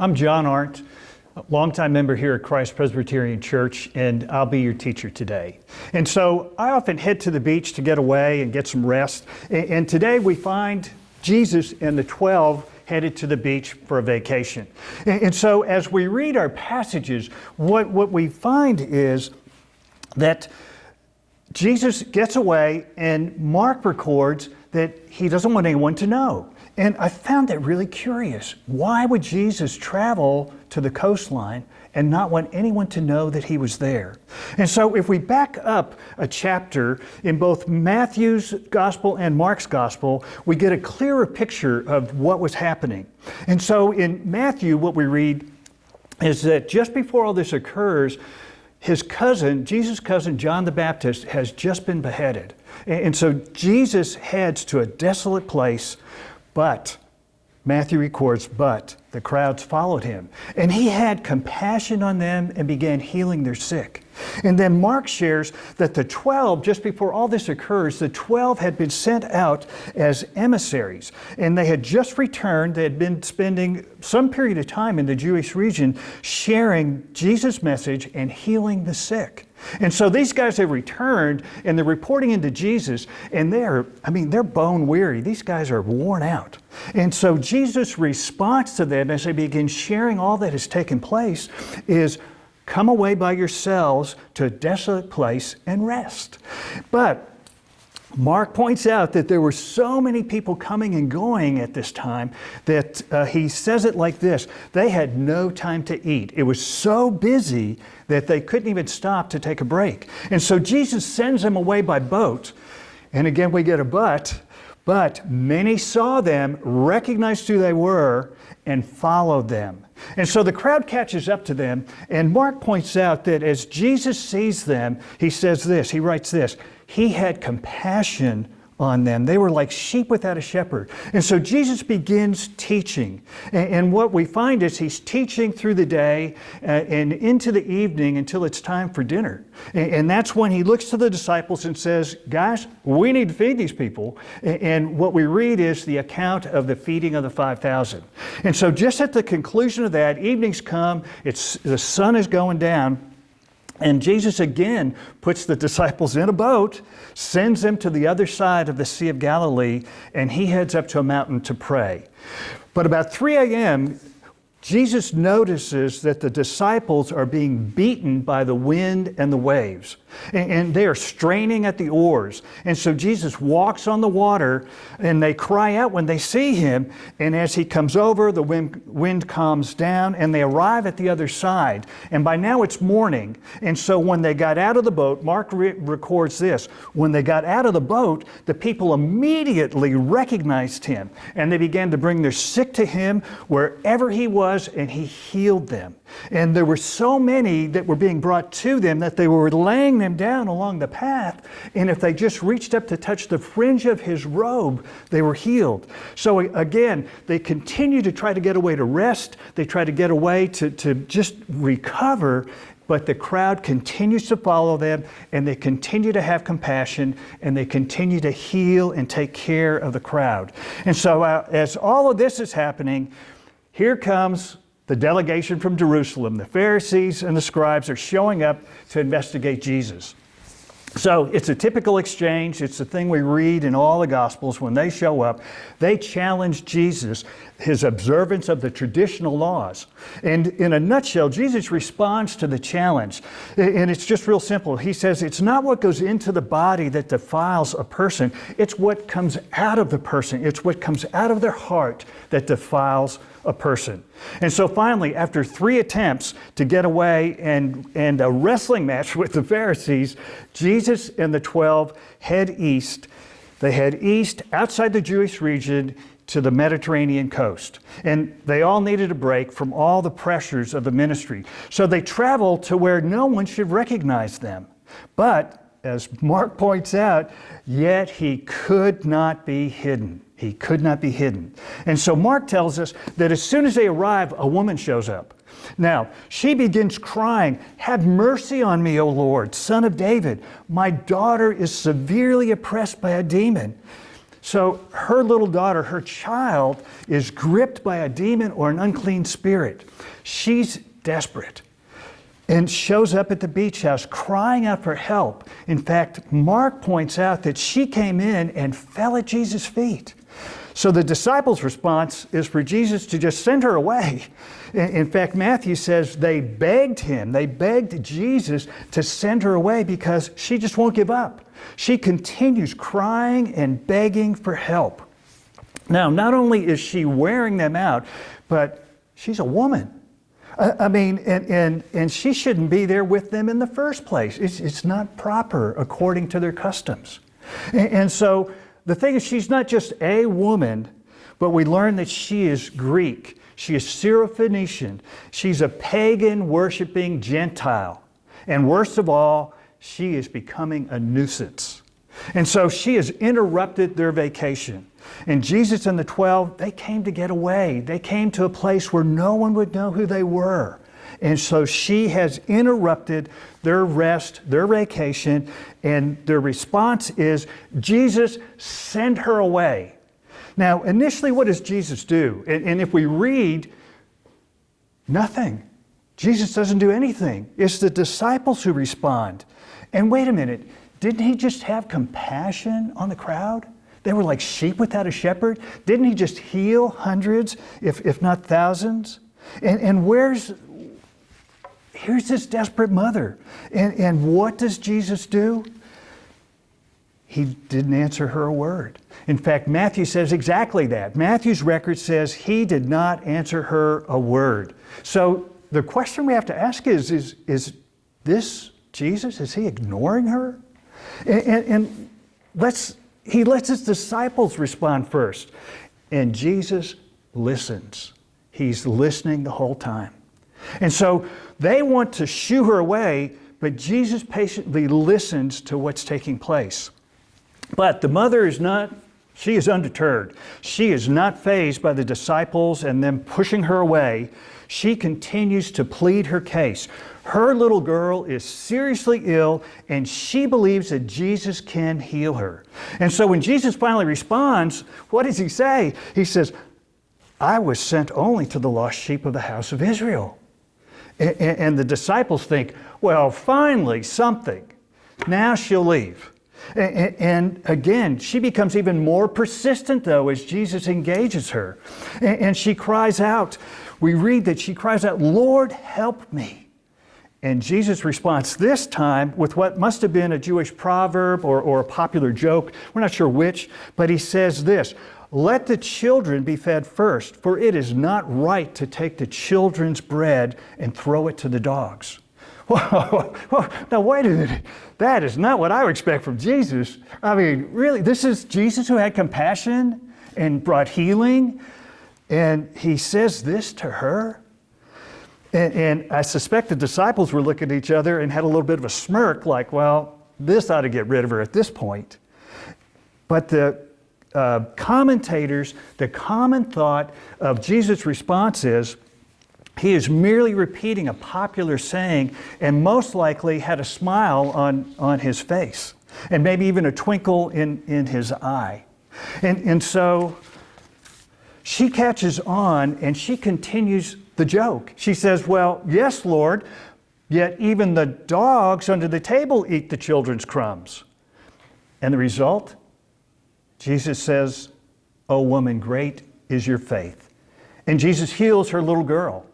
I'm John Arndt, a longtime member here at Christ Presbyterian Church, and I'll be your teacher today. And so I often head to the beach to get away and get some rest. And today we find Jesus and the 12 headed to the beach for a vacation. And so as we read our passages, what we find is that Jesus gets away and Mark records that he doesn't want anyone to know. And I found that really curious. Why would Jesus travel to the coastline and not want anyone to know that he was there? And so if we back up a chapter in both Matthew's gospel and Mark's gospel, we get a clearer picture of what was happening. And so in Matthew, what we read is that just before all this occurs, his cousin, Jesus' cousin, John the Baptist, has just been beheaded. And so Jesus heads to a desolate place, but Matthew records, but the crowds followed him. And he had compassion on them and began healing their sick. And then Mark shares that the 12, just before all this occurs, the 12 had been sent out as emissaries. And they had just returned. They had been spending some period of time in the Jewish region sharing Jesus' message and healing the sick. And so these guys have returned and they're reporting into Jesus, and they're bone weary. These guys are worn out. And so Jesus' response to them as they begin sharing all that has taken place is, come away by yourselves to a desolate place and rest. But Mark points out that there were so many people coming and going at this time that he says it like this: they had no time to eat. It was so busy that they couldn't even stop to take a break. And so Jesus sends them away by boat. And again, we get a but many saw them, recognized who they were, and followed them. And so the crowd catches up to them, and Mark points out that as Jesus sees them, he says this, he writes this: he had compassion on them. They were like sheep without a shepherd. And so Jesus begins teaching. And what we find is he's teaching through the day and into the evening until it's time for dinner. And that's when he looks to the disciples and says, guys, we need to feed these people. And what we read is the account of the feeding of the 5,000. And so just at the conclusion of that, evening's come, the sun is going down, and Jesus again puts the disciples in a boat, sends them to the other side of the Sea of Galilee, and he heads up to a mountain to pray. But about 3 a.m., Jesus notices that the disciples are being beaten by the wind and the waves. And they are straining at the oars. And so Jesus walks on the water, and they cry out when they see him. And as he comes over, the wind calms down, and they arrive at the other side. And by now it's morning. And so when they got out of the boat, Mark records this: when they got out of the boat, the people immediately recognized him. And they began to bring their sick to him wherever he was, and he healed them. And there were so many that were being brought to them that they were laying them down along the path, and if they just reached up to touch the fringe of his robe, they were healed. So again, they continue to try to get away to rest. They try to get away to just recover, but the crowd continues to follow them, and they continue to have compassion, and they continue to heal and take care of the crowd. And so as all of this is happening, here comes the delegation from Jerusalem. The Pharisees and the scribes are showing up to investigate Jesus. So it's a typical exchange. It's the thing we read in all the Gospels. When they show up, they challenge Jesus, his observance of the traditional laws. And in a nutshell, Jesus responds to the challenge. And it's just real simple. He says, it's not what goes into the body that defiles a person. It's what comes out of the person. It's what comes out of their heart that defiles a person. And so finally, after 3 attempts to get away and a wrestling match with the Pharisees, Jesus and the 12 head east. They head east outside the Jewish region to the Mediterranean coast. And they all needed a break from all the pressures of the ministry. So they travel to where no one should recognize them. But as Mark points out, yet he could not be hidden. He could not be hidden. And so Mark tells us that as soon as they arrive, a woman shows up. Now, she begins crying, "Have mercy on me, O Lord, Son of David. My daughter is severely oppressed by a demon." So her little daughter, her child, is gripped by a demon or an unclean spirit. She's desperate and shows up at the beach house crying out for help. In fact, Mark points out that she came in and fell at Jesus' feet. So the disciples' response is for Jesus to just send her away. In fact, Matthew says they begged Jesus to send her away because she just won't give up. She continues crying and begging for help. Now, not only is she wearing them out, but she's a woman. And she shouldn't be there with them in the first place. It's not proper according to their customs. And so the thing is, she's not just a woman, but we learn that she is Greek. She is Syrophoenician. She's a pagan worshiping Gentile. And worst of all, she is becoming a nuisance. And so she has interrupted their vacation. And Jesus and the 12, they came to get away. They came to a place where no one would know who they were. And so she has interrupted their rest, their vacation, and their response is, Jesus, send her away. Now, initially, what does Jesus do? And if we read, nothing. Jesus doesn't do anything. It's the disciples who respond. And wait a minute, didn't he just have compassion on the crowd? They were like sheep without a shepherd. Didn't he just heal hundreds, if not thousands? And here's this desperate mother. And what does Jesus do? He didn't answer her a word. In fact, Matthew says exactly that. Matthew's record says he did not answer her a word. So the question we have to ask is this Jesus? Is he ignoring her? And he lets his disciples respond first. And Jesus listens. He's listening the whole time. And so they want to shoo her away, but Jesus patiently listens to what's taking place. But the mother is undeterred. She is not fazed by the disciples and them pushing her away. She continues to plead her case. Her little girl is seriously ill, and she believes that Jesus can heal her. And so when Jesus finally responds, what does he say? He says, I was sent only to the lost sheep of the house of Israel. And the disciples think, well, finally, something. Now she'll leave. And again, she becomes even more persistent, though, as Jesus engages her. And she cries out. We read that she cries out, Lord, help me. And Jesus responds this time with what must have been a Jewish proverb or a popular joke. We're not sure which, but he says this, let the children be fed first, for it is not right to take the children's bread and throw it to the dogs. Whoa, now wait a minute. That is not what I would expect from Jesus. I mean, really, this is Jesus who had compassion and brought healing, and he says this to her? And I suspect the disciples were looking at each other and had a little bit of a smirk, like, well, this ought to get rid of her at this point. But the commentators, the common thought of Jesus' response is, he is merely repeating a popular saying and most likely had a smile on his face and maybe even a twinkle in his eye. And so she catches on and she continues the joke. She says, well, yes, Lord, yet even the dogs under the table eat the children's crumbs. And the result? Jesus says, oh woman, great is your faith. And Jesus heals her little girl.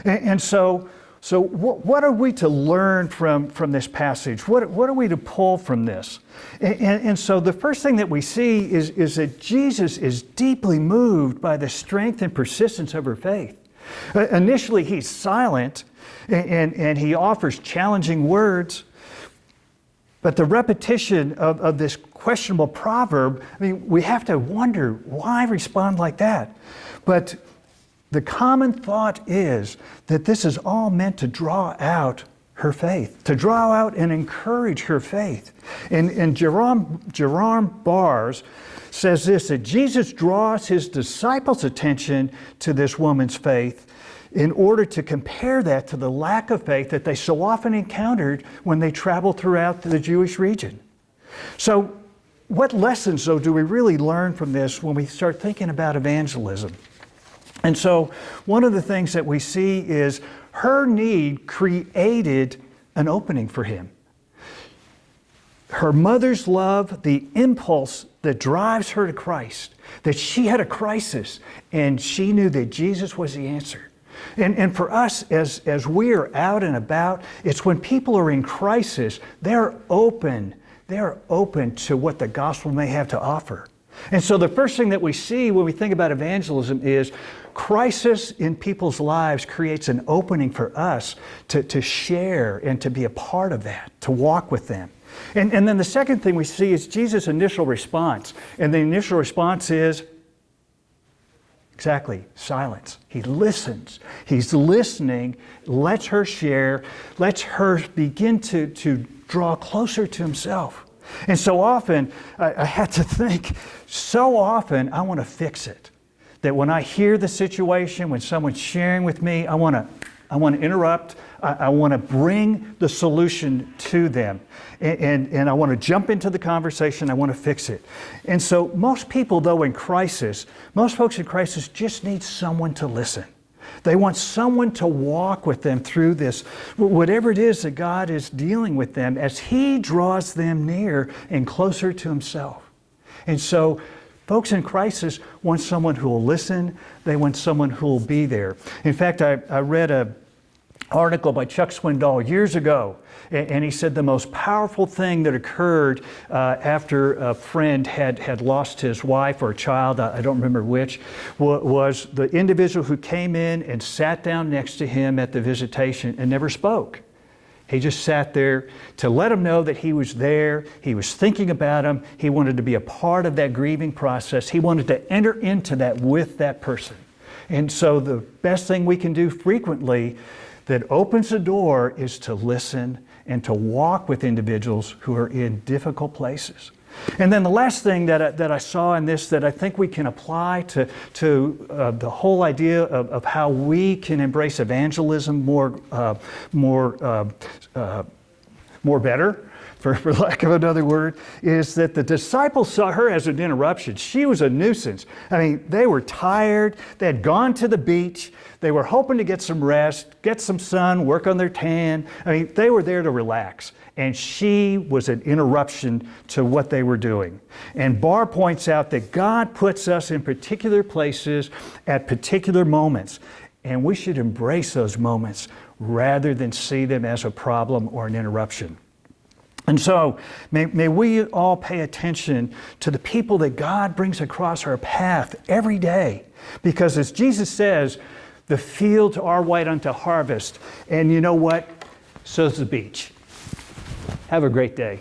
And so what are we to learn from this passage? What are we to pull from this? And so the first thing that we see is that Jesus is deeply moved by the strength and persistence of her faith. Initially, he's silent and he offers challenging words. But the repetition of this questionable proverb, I mean, we have to wonder, why respond like that? But the common thought is that this is all meant to draw out her faith, to draw out and encourage her faith. And Jerome Bars says this, that Jesus draws his disciples' attention to this woman's faith in order to compare that to the lack of faith that they so often encountered when they traveled throughout the Jewish region. So what lessons, though, do we really learn from this when we start thinking about evangelism? And so one of the things that we see is her need created an opening for him. Her mother's love, the impulse that drives her to Christ, that she had a crisis and she knew that Jesus was the answer. And for us, as we are out and about, it's when people are in crisis, they're open to what the gospel may have to offer. And so the first thing that we see when we think about evangelism is crisis in people's lives creates an opening for us to share and to be a part of that, to walk with them. And then the second thing we see is Jesus' initial response. And the initial response is exactly silence. He listens. He's listening, lets her share, lets her begin to draw closer to himself. And so often, I had to think, so often I want to fix it. That when I hear the situation, when someone's sharing with me, I want to interrupt. I want to bring the solution to them. And I want to jump into the conversation. I want to fix it. And so most people, though, in crisis, most folks in crisis just need someone to listen. They want someone to walk with them through this, whatever it is that God is dealing with them as He draws them near and closer to Himself. And so folks in crisis want someone who will listen. They want someone who will be there. In fact, I read an article by Chuck Swindoll years ago, and he said the most powerful thing that occurred after a friend had lost his wife or a child, I don't remember which, was the individual who came in and sat down next to him at the visitation and never spoke. He just sat there to let him know that he was there, he was thinking about him, he wanted to be a part of that grieving process, he wanted to enter into that with that person. And so the best thing we can do frequently that opens the door is to listen and to walk with individuals who are in difficult places. And then the last thing that I saw in this that I think we can apply to the whole idea of how we can embrace evangelism more better, for lack of another word, is that the disciples saw her as an interruption. She was a nuisance. I mean, they were tired. They had gone to the beach. They were hoping to get some rest, get some sun, work on their tan. I mean, they were there to relax. And she was an interruption to what they were doing. And Barr points out that God puts us in particular places at particular moments. And we should embrace those moments rather than see them as a problem or an interruption. And so may we all pay attention to the people that God brings across our path every day. Because as Jesus says, the fields are white unto harvest. And you know what? So's the beach. Have a great day.